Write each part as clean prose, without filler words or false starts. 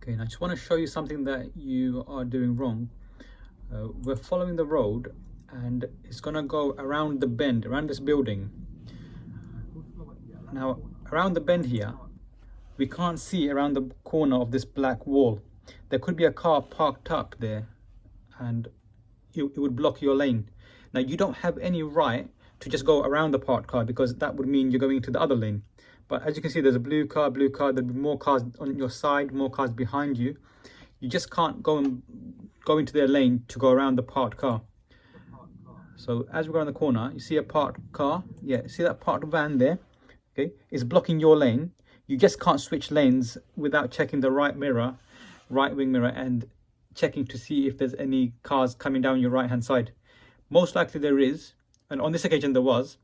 Okay, and I just want to show you something that you are doing wrong. We're following the road and it's going to go around the bend, around this building. Now, around the bend here, we can't see around the corner of this black wall. There could be a car parked up there and it would block your lane. Now, you don't have any right to just go around the parked car because that would mean you're going into the other lane. But as you can see, there's a blue car, there'll be more cars on your side, more cars behind you. You just can't go into their lane to go around the parked car. So as we go around the corner, you see a parked car. Yeah, see that parked van there? Okay, it's blocking your lane. You just can't switch lanes without checking the right wing mirror, and checking to see if there's any cars coming down your right hand side. Most likely there is, and on this occasion there was.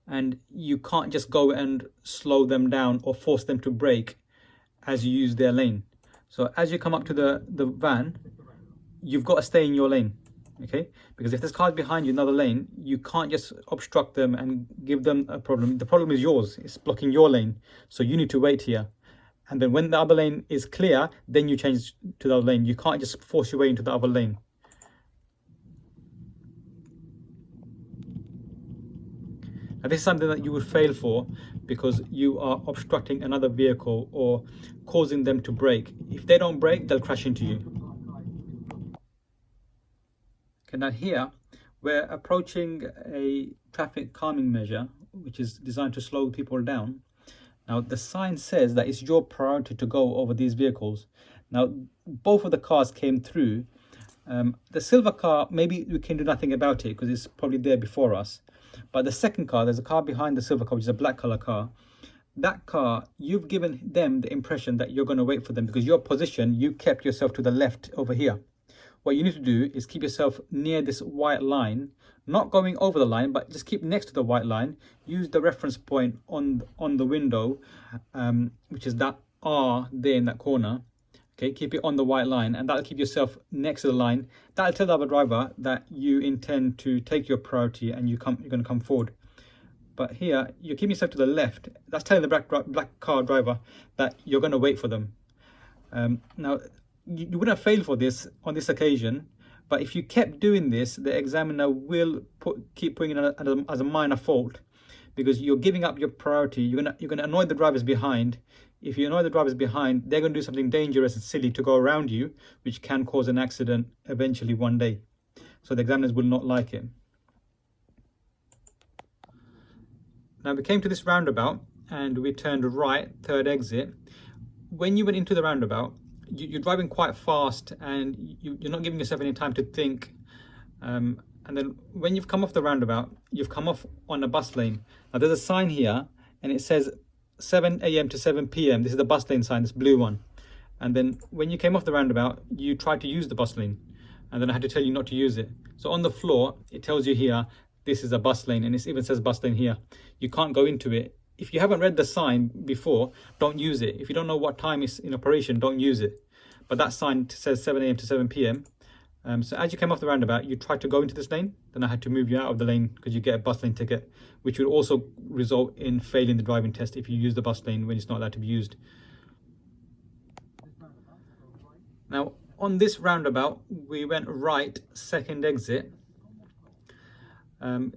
And you can't just go and slow them down or force them to brake as you use their lane. So as you come up to the van, you've got to stay in your lane, okay? Because if there's cars behind you in another lane, you can't just obstruct them and give them a problem. The problem is yours, it's blocking your lane. So you need to wait here. And then when the other lane is clear, then you change to the other lane. You can't just force your way into the other lane. Now, this is something that you would fail for because you are obstructing another vehicle or causing them to brake. If they don't brake, they'll crash into you. Okay, now here we're approaching a traffic calming measure, which is designed to slow people down. Now, the sign says that it's your priority to go over these vehicles. Now, both of the cars came through. The silver car, maybe we can do nothing about it because it's probably there before us. But the second car, there's a car behind the silver car, which is a black color car. That car, you've given them the impression that you're going to wait for them because your position, you kept yourself to the left over here. What you need to do is keep yourself near this white line, not going over the line, but just keep next to the white line. Use the reference point on the window, which is that R there in that corner. Okay, keep it on the white line, and that'll keep yourself next to the line. That'll tell the other driver that you intend to take your priority and you're going to come forward. But here, you're keeping yourself to the left. That's telling the black car driver that you're going to wait for them. Now, you wouldn't have failed for this on this occasion, but if you kept doing this, the examiner will keep putting it as a minor fault because you're giving up your priority. You're going to annoy the drivers behind. If you annoy the drivers behind, they're going to do something dangerous and silly to go around you, which can cause an accident eventually one day. So the examiners will not like it. Now we came to this roundabout and we turned right, third exit. When you went into the roundabout, you're driving quite fast and you're not giving yourself any time to think. And then when you've come off the roundabout, you've come off on a bus lane. Now there's a sign here and it says 7 a.m. to 7 p.m. This is the bus lane sign, this blue one. And then when you came off the roundabout, you tried to use the bus lane. And then I had to tell you not to use it. So on the floor, it tells you here, this is a bus lane. And it even says bus lane here. You can't go into it. If you haven't read the sign before, don't use it. If you don't know what time is in operation, don't use it. But that sign says 7 a.m. to 7 p.m. So as you came off the roundabout, you tried to go into this lane, then I had to move you out of the lane because you get a bus lane ticket, which would also result in failing the driving test if you use the bus lane when it's not allowed to be used. Now, on this roundabout, we went right, second exit.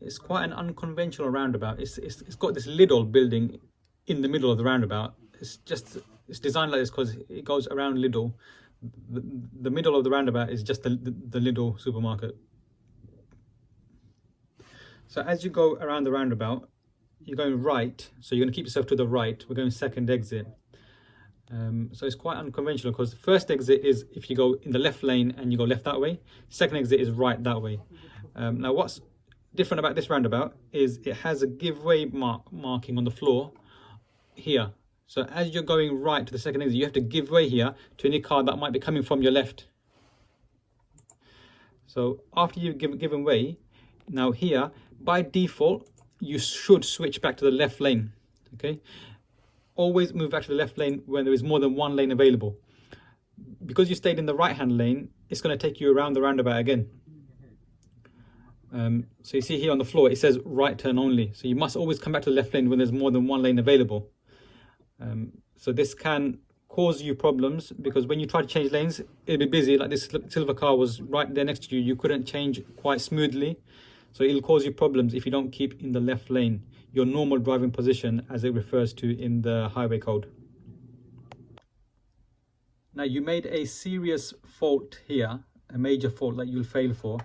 It's quite an unconventional roundabout. It's got this little building in the middle of the roundabout. It's designed like this because it goes around Lidl. The middle of the roundabout is just the Lidl supermarket. So as you go around the roundabout, you're going right. So you're going to keep yourself to the right. We're going second exit. So it's quite unconventional because the first exit is if you go in the left lane and you go left that way. Second exit is right that way. Now what's different about this roundabout is it has a give way marking on the floor here. So as you're going right to the second exit, you have to give way here to any car that might be coming from your left. So after you've given way, now here, by default, you should switch back to the left lane, okay? Always move back to the left lane when there is more than one lane available. Because you stayed in the right-hand lane, it's going to take you around the roundabout again. So you see here on the floor, it says right turn only. So you must always come back to the left lane when there's more than one lane available. So this can cause you problems, because when you try to change lanes, it'll be busy. Like this silver car was right there next to you, you couldn't change quite smoothly, so it'll cause you problems if you don't keep in the left lane, your normal driving position as it refers to in the highway code. Now you made a serious fault here, a major fault that you'll fail for.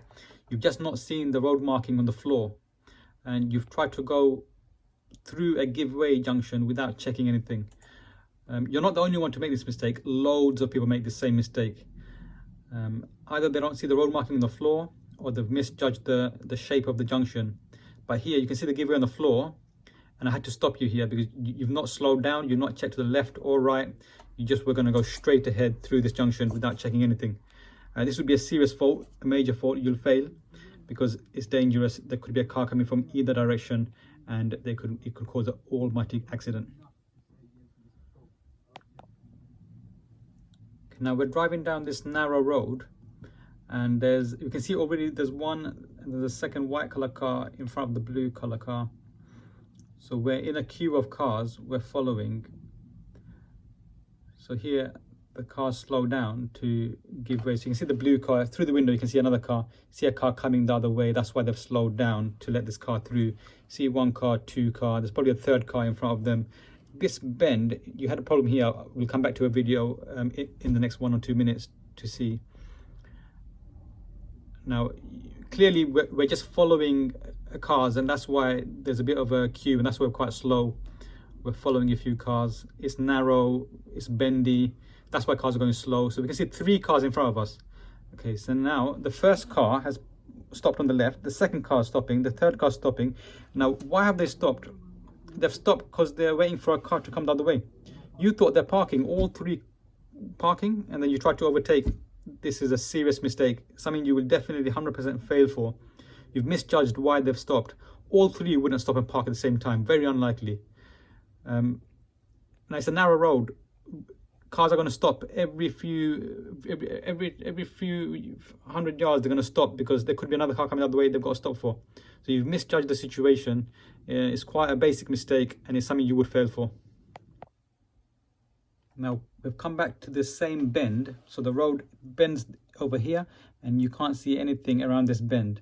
You've just not seen the road marking on the floor, and you've tried to go through a giveaway junction without checking anything. You're not the only one to make this mistake. Loads of people make the same mistake. Either they don't see the road marking on the floor, or they've misjudged the shape of the junction. But here you can see the giveaway on the floor, and I had to stop you here because you've not slowed down, you've not checked to the left or right. You just were going to go straight ahead through this junction without checking anything. This would be a serious fault, a major fault. You'll fail because it's dangerous. There could be a car coming from either direction, and it could cause an almighty accident. Now we're driving down this narrow road, and you can see already there's a second white color car in front of the blue color car. So we're in a queue of cars we're following. So here the cars slow down to give way. So you can see the blue car through the window. You can see another car. See a car coming the other way. That's why they've slowed down, to let this car through. See one car, two car. There's probably a third car in front of them. This bend, you had a problem here. We'll come back to a video in the next 1 or 2 minutes to see. Now clearly we're just following cars, and that's why there's a bit of a queue, and that's why we're quite slow. We're following a few cars. It's narrow, it's bendy, that's why cars are going slow. So we can see 3 cars in front of us. Okay, so now the first car has stopped on the left, the second car is stopping, the third car is stopping. Now why have they stopped? They've stopped because they're waiting for a car to come the other way. You thought they're parking, all 3 parking, and then you try to overtake. This is a serious mistake, something you will definitely 100% fail for. You've misjudged why they've stopped. All 3 wouldn't stop and park at the same time, very unlikely. Now it's a narrow road. Cars are going to stop every few 100 yards. They're going to stop because there could be another car coming the other way they've got to stop for. So you've misjudged the situation. It's quite a basic mistake, and it's something you would fail for. Now we've come back to the same bend. So the road bends over here, and you can't see anything around this bend.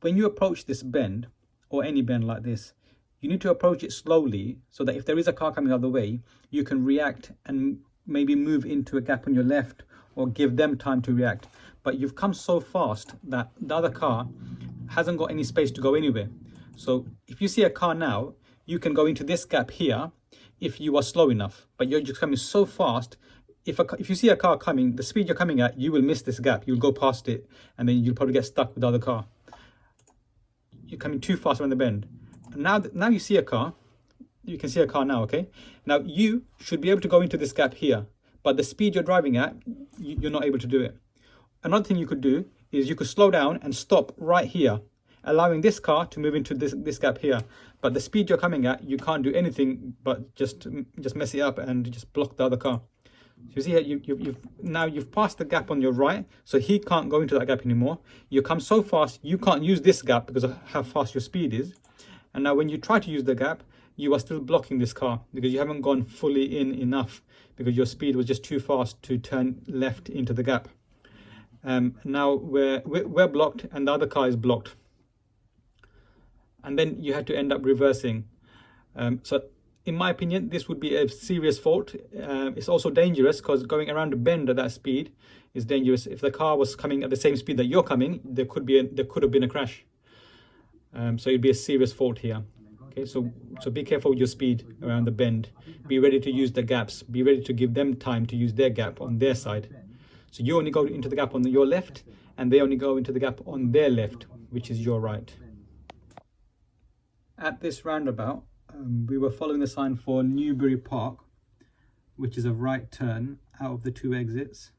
When you approach this bend, or any bend like this, you need to approach it slowly, so that if there is a car coming the other way, you can react and maybe move into a gap on your left, or give them time to react. But you've come so fast that the other car hasn't got any space to go anywhere. So if you see a car now, you can go into this gap here if you are slow enough, but you're just coming so fast. If you see a car coming, the speed you're coming at, you will miss this gap. You'll go past it, and then you'll probably get stuck with the other car. You're coming too fast around the bend. Now you see a car. You can see a car now, okay? Now you should be able to go into this gap here, but the speed you're driving at, you're not able to do it. Another thing you could do is you could slow down and stop right here, allowing this car to move into this gap here. But the speed you're coming at, you can't do anything but just mess it up and just block the other car. So you see here, you've passed the gap on your right, so he can't go into that gap anymore. You come so fast, you can't use this gap because of how fast your speed is. And now when you try to use the gap, you are still blocking this car because you haven't gone fully in enough, because your speed was just too fast to turn left into the gap. Now we're blocked, and the other car is blocked. And then you had to end up reversing. So in my opinion, this would be a serious fault. It's also dangerous because going around a bend at that speed is dangerous. If the car was coming at the same speed that you're coming, there could have been a crash. So it'd be a serious fault here. Okay, so be careful with your speed around the bend. Be ready to use the gaps. Be ready to give them time to use their gap on their side. So you only go into the gap on your left, and they only go into the gap on their left, which is your right. At this roundabout, we were following the sign for Newbury Park, which is a right turn out of the 2 exits.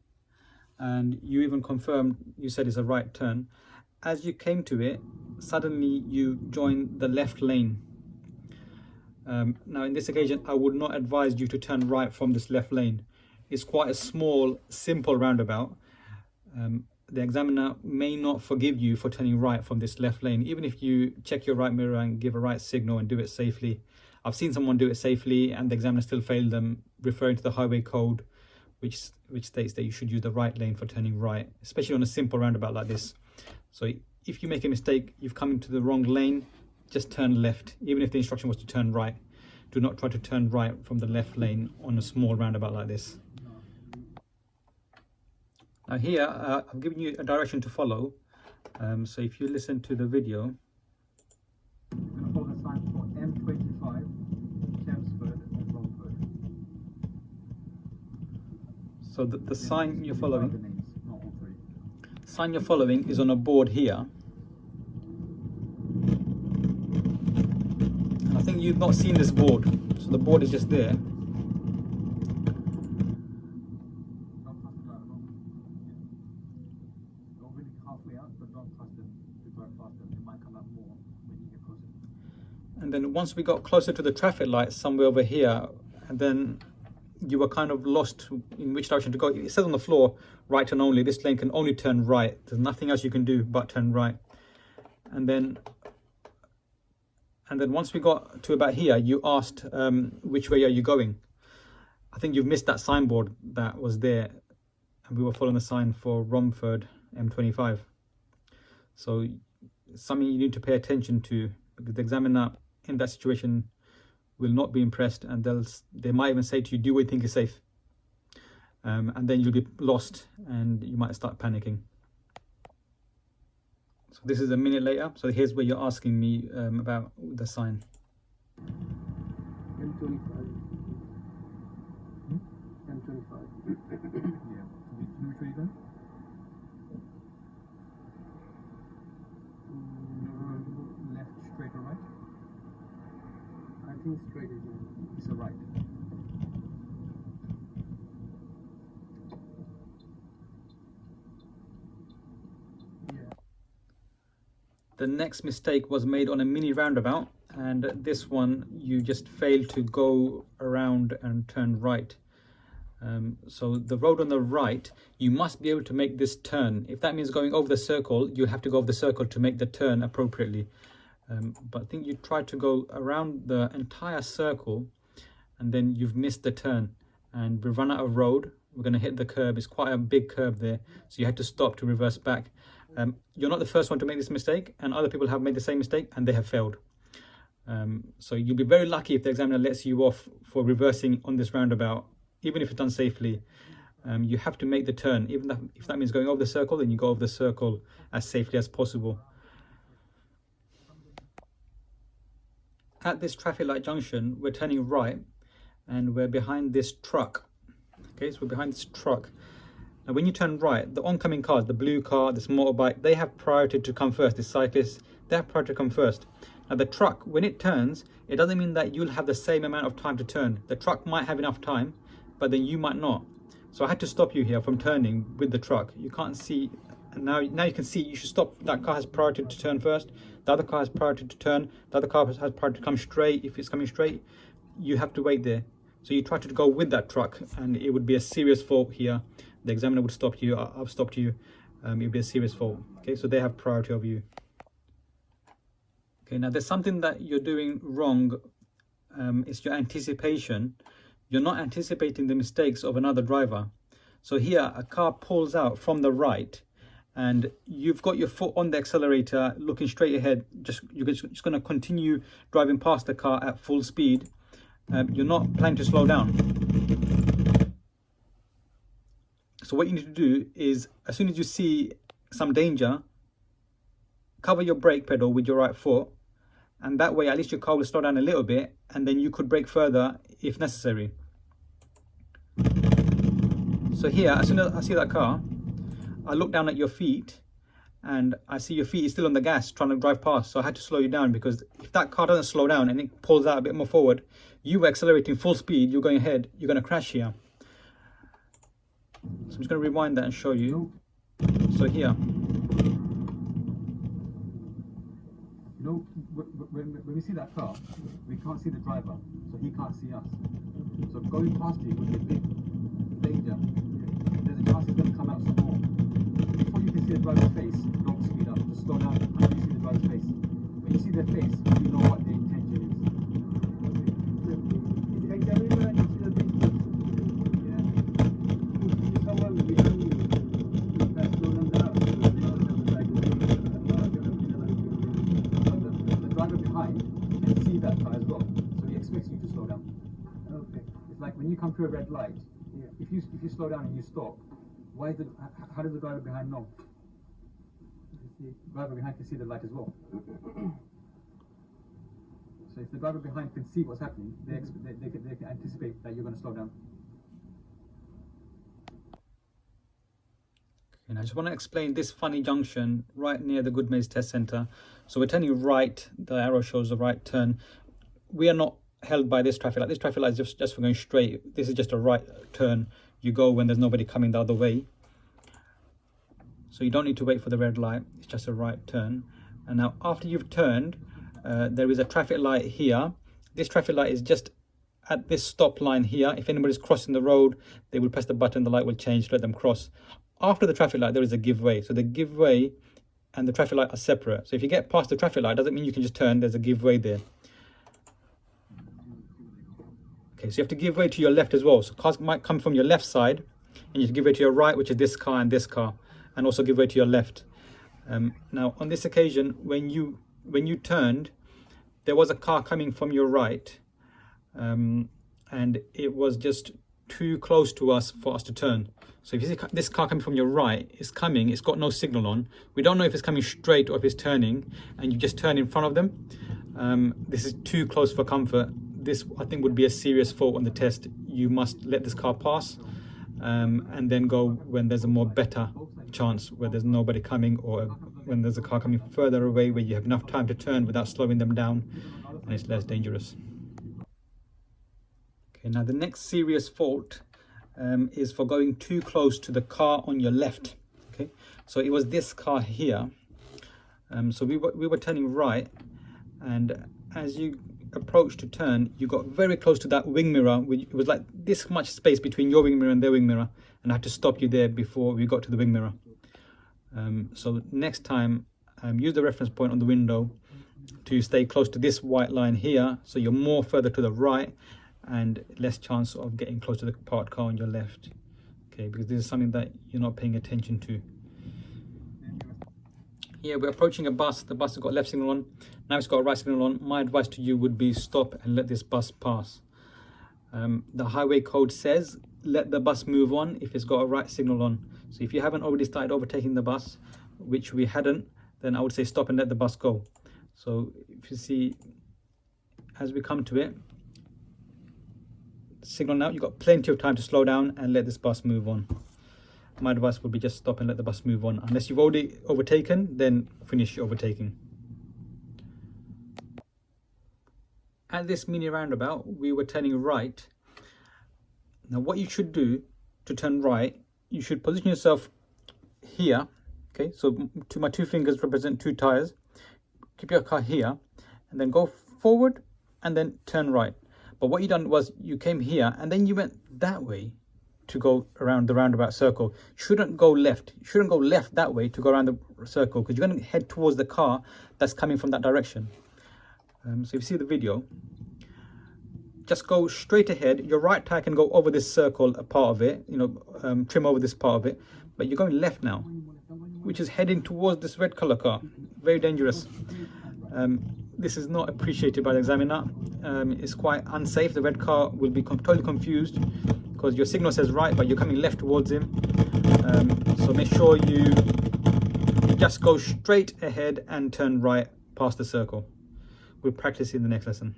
And you even confirmed, you said it's a right turn. As you came to it, suddenly you joined the left lane. Now in this occasion, I would not advise you to turn right from this left lane. It's quite a small, simple roundabout. The examiner may not forgive you for turning right from this left lane, even if you check your right mirror and give a right signal and do it safely. I've seen someone do it safely and the examiner still failed them, referring to the highway code, which states that you should use the right lane for turning right, especially on a simple roundabout like this. So if you make a mistake, you've come into the wrong lane, just turn left. Even if the instruction was to turn right, do not try to turn right from the left lane on a small roundabout like this. Now here, I've given you a direction to follow. So if you listen to the video, you're going to follow the sign for M25, Chelmsford and Romford. So the sign you're following, is on a board here. And I think you've not seen this board, so the board is just there. And then once we got closer to the traffic light somewhere over here, and then you were kind of lost in which direction to go. It says on the floor, right turn only. This lane can only turn right. There's nothing else you can do but turn right. And then once we got to about here, you asked which way are you going. I think you've missed that signboard that was there, and we were following the sign for Romford M25. So it's something you need to pay attention to, because the examiner in that situation will not be impressed, and they might even say to you, do what you think is safe, and then you'll be lost and you might start panicking. So this is a minute later, so here's where you're asking me about the sign. M25. M25. Yeah. Which way then? Left, straight or right? I think straight is a right. Yeah. The next mistake was made on a mini roundabout, and this one you just failed to go around and turn right. So the road on the right, you must be able to make this turn. If that means going over the circle, you have to go over the circle to make the turn appropriately. But I think you tried to go around the entire circle and then you've missed the turn, and we've run out of road. We're going to hit the curb. It's quite a big curb there, so you had to stop to reverse back. You're not the first one to make this mistake, and other people have made the same mistake and they have failed. So you'll be very lucky if the examiner lets you off for reversing on this roundabout, even if it's done safely. You have to make the turn. Even if that means going over the circle, then you go over the circle as safely as possible. At this traffic light junction, we're turning right and we're behind this truck. Okay, so we're behind this truck. Now when you turn right, the oncoming cars, the blue car, this motorbike, they have priority to come first. The cyclists, they have priority to come first. Now the truck, when it turns, it doesn't mean that you'll have the same amount of time to turn. The truck might have enough time, but then you might not. So I had to stop you here from turning with the truck. You can't see, and now you can see you should stop. That car has priority to turn first. The other car has priority to turn. The other car has priority to come straight. If it's coming straight, you have to wait there. So you try to go with that truck, and it would be a serious fault here. The examiner would stop you. I've stopped you. It would be a serious fault. Okay, so they have priority over you. Okay, now there's something that you're doing wrong. It's your anticipation. You're not anticipating the mistakes of another driver. So here, a car pulls out from the right, and you've got your foot on the accelerator, looking straight ahead. You're just going to continue driving past the car at full speed. You're not planning to slow down. So what you need to do is, as soon as you see some danger, cover your brake pedal with your right foot, and that way at least your car will slow down a little bit, and then you could brake further if necessary. So here, as soon as I see that car, I look down at your feet and I see your feet is still on the gas trying to drive past. So I had to slow you down, because if that car doesn't slow down and it pulls out a bit more forward, you were accelerating full speed, you're going ahead, you're going to crash here. So I'm just going to rewind that and show you. So here. You know, when we see that car, we can't see the driver, so he can't see us. So going past you would be a big danger. There's a chance he's going to come out some more. Before you can see the driver's face, don't speed up, just slow down until you see the driver's face. When you see their face, you know what the intention is. when you come through a red light, if you slow down and you stop, how does the driver behind know? The driver behind can see the light as well. So if the driver behind can see what's happening, they can anticipate that you're going to slow down. And I just want to explain this funny junction right near the Goodmayes Test Centre. So we're turning right, the arrow shows the right turn. We are not held by this traffic light. This traffic light is just for going straight. This is just a right turn. You go when there's nobody coming the other way. So you don't need to wait for the red light. It's just a right turn. And now after you've turned, there is a traffic light here. This traffic light is just at this stop line here. If anybody's crossing the road, they will press the button, the light will change to let them cross. After the traffic light, there is a give way. So the give way and the traffic light are separate. So if you get past the traffic light, doesn't mean you can just turn. There's a give way there. Okay, so you have to give way to your left as well. So cars might come from your left side, and you have to give way to your right, which is this car and this car, and also give way to your left. Now, on this occasion, when you turned, there was a car coming from your right, and it was just too close to us for us to turn. So if you see this car coming from your right, it's coming, it's got no signal on. We don't know if it's coming straight or if it's turning, and you just turn in front of them. This is too close for comfort. This, I think, would be a serious fault on the test. You must let this car pass, and then go when there's a more better chance, where there's nobody coming, or when there's a car coming further away where you have enough time to turn without slowing them down, and it's less dangerous. Okay, now the next serious fault is for going too close to the car on your left. Okay, so it was this car here. So we were turning right, and as you approach to turn, you got very close to that wing mirror. It was like this much space between your wing mirror and their wing mirror, and I had to stop you there before we got to the wing mirror. So next time, use the reference point on the window to stay close to this white line here, so you're more further to the right and less chance of getting close to the parked car on your left. Okay, because this is something that you're not paying attention to. Here we're approaching a bus. The bus has got left signal on. Now it's got a right signal on. My advice to you would be stop and let this bus pass. The highway code says let the bus move on if it's got a right signal on. So if you haven't already started overtaking the bus, which we hadn't, then I would say stop and let the bus go. So if you see, as we come to it, signal now, you've got plenty of time to slow down and let this bus move on. My advice would be just stop and let the bus move on. Unless you've already overtaken, then finish your overtaking. At this mini roundabout, we were turning right. Now what you should do to turn right, you should position yourself here. Okay, so my two fingers represent two tires. Keep your car here and then go forward and then turn right. But what you done was you came here and then you went that way to go around the roundabout circle. You shouldn't go left. You shouldn't go left that way to go around the circle, because you're going to head towards the car that's coming from that direction. So if you see the video, just go straight ahead. Your right tire can go over this circle, a part of it, trim over this part of it, but you're going left now, which is heading towards this red color car. Very dangerous. This is not appreciated by the examiner. It's quite unsafe. The red car will be totally confused because your signal says right, but you're coming left towards him. So make sure you just go straight ahead and turn right past the circle. We'll practice in the next lesson.